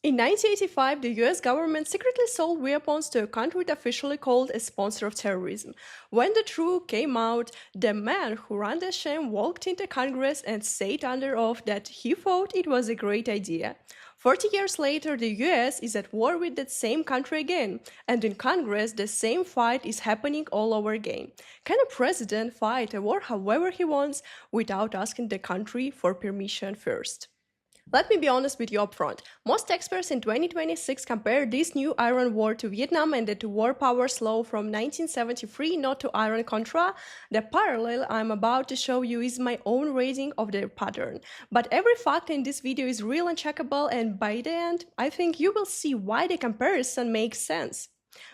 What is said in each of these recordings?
In 1985, the US government secretly sold weapons to a country officially called a sponsor of terrorism. When the truth came out, the man who ran the sham walked into Congress and said under oath that he thought it was a great idea. 40 years later, the US is at war with that same country again, and in Congress, the same fight is happening all over again. Can a president fight a war however he wants without asking the country for permission first? Let me be honest with you upfront. Most experts in 2026 compare this new Iran war to Vietnam and the two-war powers law from 1973, not to Iran-Contra. The parallel I'm about to show you is my own reading of the pattern. But every fact in this video is real and checkable, and by the end, I think you will see why the comparison makes sense.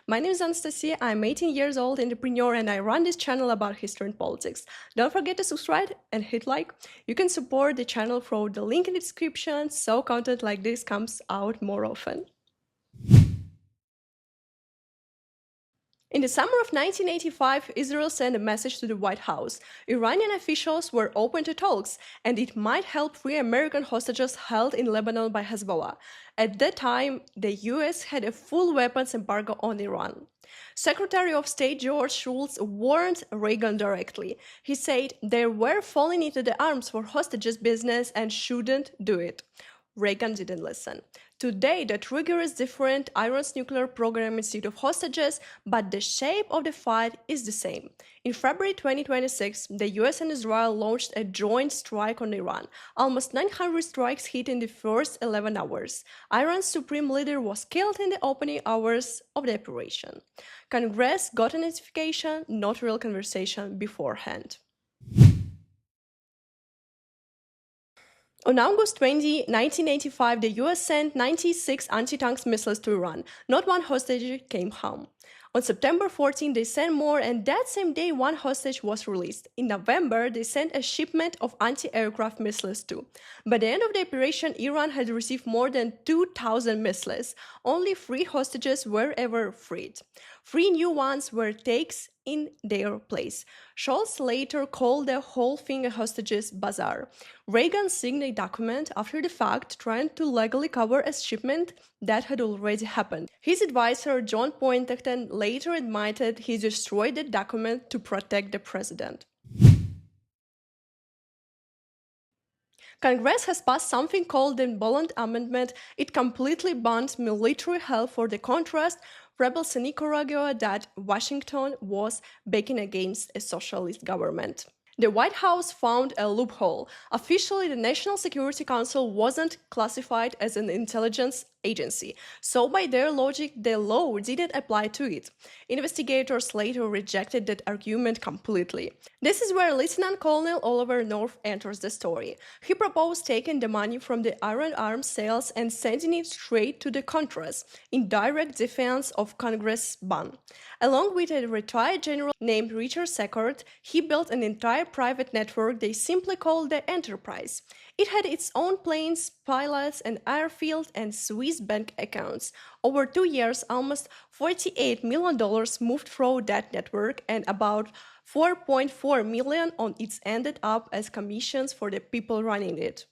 My name is Anastasia, I'm 18 years old entrepreneur and I run this channel about history and politics. Don't forget to subscribe and hit like. You can support the channel through the link in the description so content like this comes out more often. In the summer of 1985, Israel sent a message to the White House. Iranian officials were open to talks, and it might help free American hostages held in Lebanon by Hezbollah. At that time, the US had a full weapons embargo on Iran. Secretary of State George Shultz warned Reagan directly. He said they were falling into the arms for hostages business and shouldn't do it. Reagan didn't listen. Today, the trigger is different, Iran's nuclear program instead of hostages, but the shape of the fight is the same. In February 2026, the US and Israel launched a joint strike on Iran. Almost 900 strikes hit in the first 11 hours. Iran's supreme leader was killed in the opening hours of the operation. Congress got a notification, not real conversation beforehand. On August 20, 1985, the US sent 96 anti-tank missiles to Iran. Not one hostage came home. On September 14, they sent more, and that same day, one hostage was released. In November, they sent a shipment of anti-aircraft missiles too. By the end of the operation, Iran had received more than 2,000 missiles. Only 3 hostages were ever freed. 3 new ones were taken in their place. Shultz later called the whole thing a hostages bazaar. Reagan signed a document after the fact trying to legally cover a shipment that had already happened. His advisor, John Poindexter, later admitted he destroyed the document to protect the president. Congress has passed something called the Bond Amendment. It completely bans military help for the contrast rebels in Nicaragua that Washington was backing against a socialist government. The White House found a loophole. Officially, the National Security Council wasn't classified as an intelligence agency, so by their logic, the law didn't apply to it. Investigators later rejected that argument completely. This is where Lieutenant Colonel Oliver North enters the story. He proposed taking the money from the Iran arms sales and sending it straight to the Contras, in direct defense of Congress' ban. Along with a retired general named Richard Secord, he built an entire private network they simply called the Enterprise. It had its own planes, pilots, an airfield, and Swiss bank accounts. Over 2 years, almost $48 million moved through that network, and about $4.4 million on it ended up as commissions for the people running it.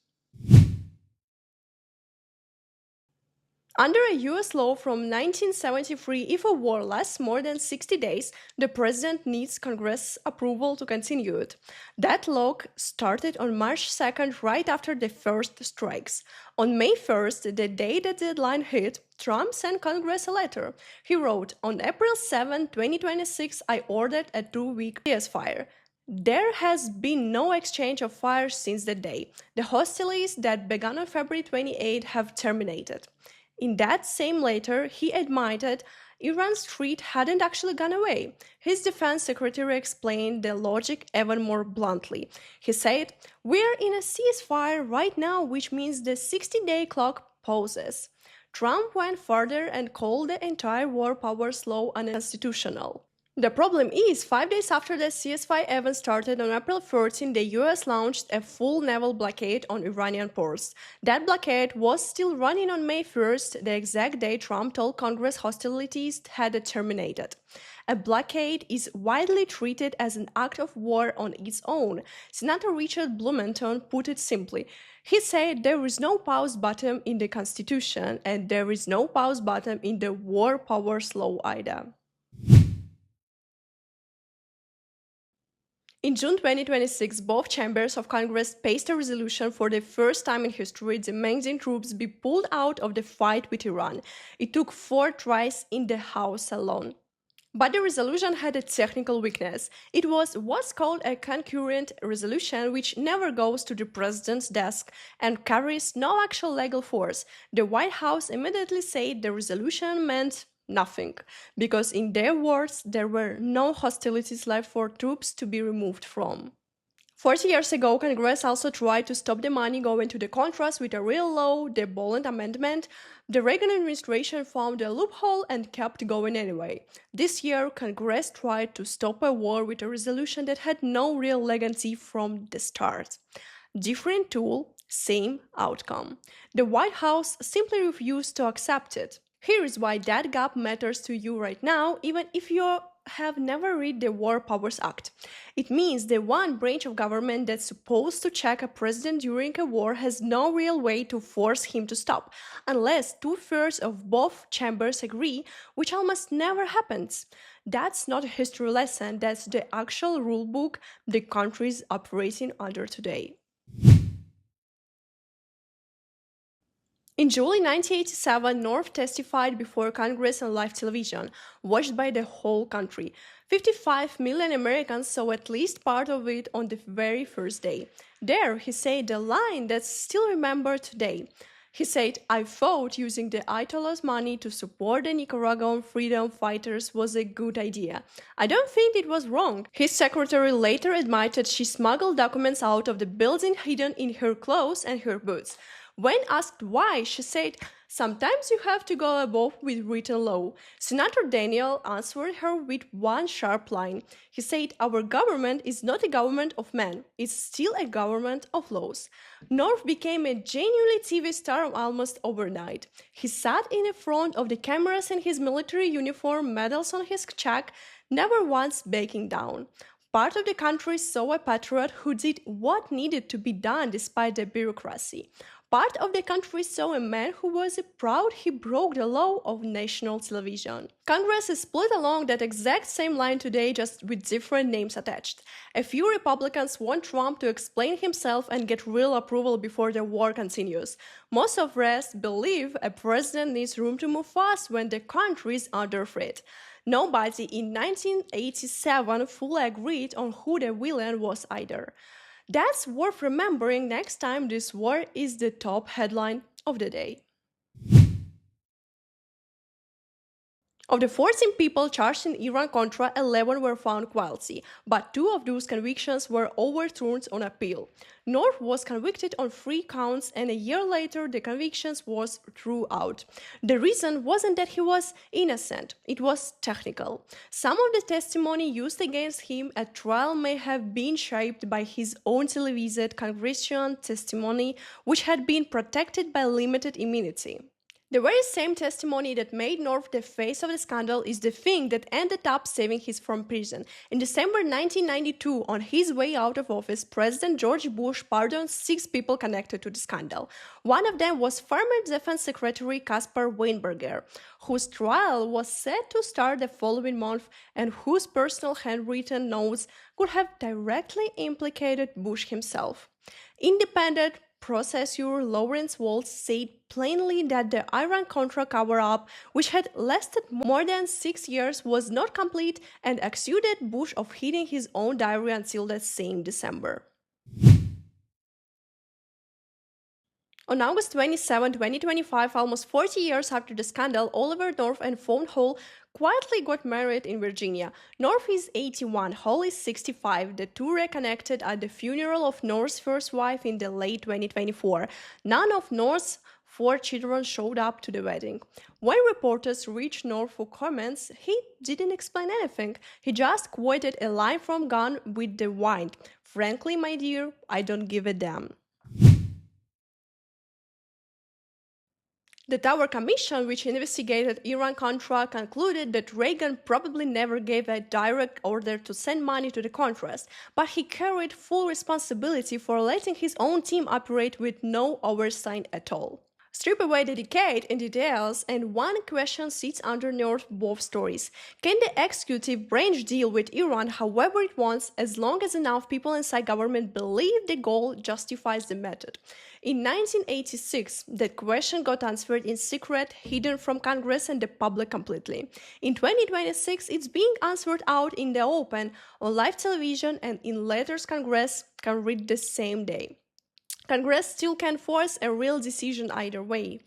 Under a US law from 1973, if a war lasts more than 60 days, the president needs Congress approval to continue it. That law started on March 2nd, right after the first strikes. On May 1st, the day the deadline hit, Trump sent Congress a letter. He wrote, "On April 7, 2026, I ordered a 2-week ceasefire. There has been no exchange of fire since that day. The hostilities that began on February 28 have terminated." In that same letter, he admitted Iran's threat hadn't actually gone away. His defense secretary explained the logic even more bluntly. He said, "We're in a ceasefire right now, which means the 60-day clock pauses." Trump went further and called the entire war powers law unconstitutional. The problem is, 5 days after the ceasefire event started on April 13, the US launched a full naval blockade on Iranian ports. That blockade was still running on May 1st, the exact day Trump told Congress hostilities had terminated. A blockade is widely treated as an act of war on its own. Senator Richard Blumenton put it simply. He said there is no pause button in the Constitution and there is no pause button in the War Powers Law either. In June 2026, both chambers of Congress passed a resolution for the first time in history demanding troops be pulled out of the fight with Iran. It took 4 tries in the House alone. But the resolution had a technical weakness. It was what's called a concurrent resolution, which never goes to the president's desk and carries no actual legal force. The White House immediately said the resolution meant nothing, because in their words, there were no hostilities left for troops to be removed from. 40 years ago, Congress also tried to stop the money going to the Contras with a real law, the Boland Amendment. The Reagan administration found a loophole and kept going anyway. This year, Congress tried to stop a war with a resolution that had no real legacy from the start. Different tool, same outcome. The White House simply refused to accept it. Here is why that gap matters to you right now, even if you have never read the War Powers Act. It means the one branch of government that's supposed to check a president during a war has no real way to force him to stop, unless 2/3 of both chambers agree, which almost never happens. That's not a history lesson, that's the actual rule book the country is operating under today. In July 1987, North testified before Congress on live television, watched by the whole country. 55 million Americans saw at least part of it on the very first day. There, he said the line that's still remembered today. He said, "I thought using the Ayatollah's money to support the Nicaraguan freedom fighters was a good idea. I don't think it was wrong." His secretary later admitted she smuggled documents out of the building hidden in her clothes and her boots. When asked why, she said, "Sometimes you have to go above with written law." Senator Daniel answered her with one sharp line. He said, "Our government is not a government of men, it's still a government of laws." North became a genuinely TV star almost overnight. He sat in the front of the cameras in his military uniform, medals on his check, never once backing down. Part of the country saw a patriot who did what needed to be done despite the bureaucracy. Part of the country saw a man who was proud he broke the law of national television. Congress is split along that exact same line today, just with different names attached. A few Republicans want Trump to explain himself and get real approval before the war continues. Most of the rest believe a president needs room to move fast when the country is under threat. Nobody in 1987 fully agreed on who the villain was either. That's worth remembering next time this war is the top headline of the day. Of the 14 people charged in Iran-Contra, 11 were found guilty, but 2 of those convictions were overturned on appeal. North was convicted on 3 counts, and a year later the convictions was thrown out. The reason wasn't that he was innocent, it was technical. Some of the testimony used against him at trial may have been shaped by his own televised congressional testimony, which had been protected by limited immunity. The very same testimony that made North the face of the scandal is the thing that ended up saving him from prison. In December 1992, on his way out of office, President George Bush pardoned 6 people connected to the scandal. One of them was former Defense Secretary Caspar Weinberger, whose trial was set to start the following month and whose personal handwritten notes could have directly implicated Bush himself. Independent Processor Lawrence Waltz said plainly that the Iran-Contra cover-up, which had lasted more than 6 years, was not complete and accused Bush of hiding his own diary until that same December. On August 27, 2025, almost 40 years after the scandal, Oliver North and Fawn Hall quietly got married in Virginia. North is 81, Hall is 65. The two reconnected at the funeral of North's first wife in the late 2024. None of North's 4 children showed up to the wedding. When reporters reached North for comments, he didn't explain anything. He just quoted a line from Gone with the Wind. "Frankly, my dear, I don't give a damn." The Tower Commission, which investigated Iran-Contra, concluded that Reagan probably never gave a direct order to send money to the Contras, but he carried full responsibility for letting his own team operate with no oversight at all. Strip away the decade and details, and one question sits underneath both stories. Can the executive branch deal with Iran however it wants, as long as enough people inside government believe the goal justifies the method? In 1986, that question got answered in secret, hidden from Congress and the public completely. In 2026, it's being answered out in the open, on live television, and in letters Congress can read the same day. Congress still can force a real decision either way.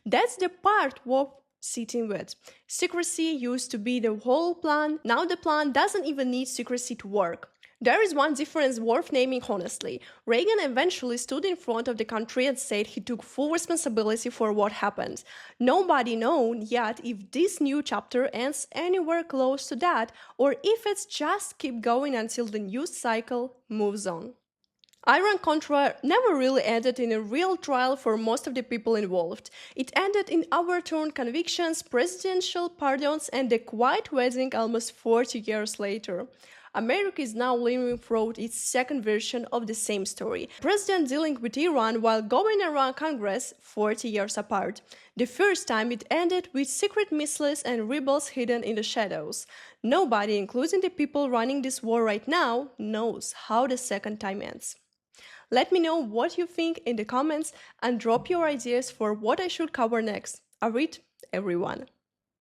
That's the part worth sitting with. Secrecy used to be the whole plan, now the plan doesn't even need secrecy to work. There is one difference worth naming honestly. Reagan eventually stood in front of the country and said he took full responsibility for what happened. Nobody knows yet if this new chapter ends anywhere close to that, or if it's just keep going until the news cycle moves on. Iran-Contra never really ended in a real trial for most of the people involved. It ended in overturned convictions, presidential pardons, and a quiet wedding almost 40 years later. America is now living through its second version of the same story. President dealing with Iran while going around Congress 40 years apart. The first time it ended with secret missiles and rebels hidden in the shadows. Nobody, including the people running this war right now, knows how the second time ends. Let me know what you think in the comments and drop your ideas for what I should cover next. I read everyone.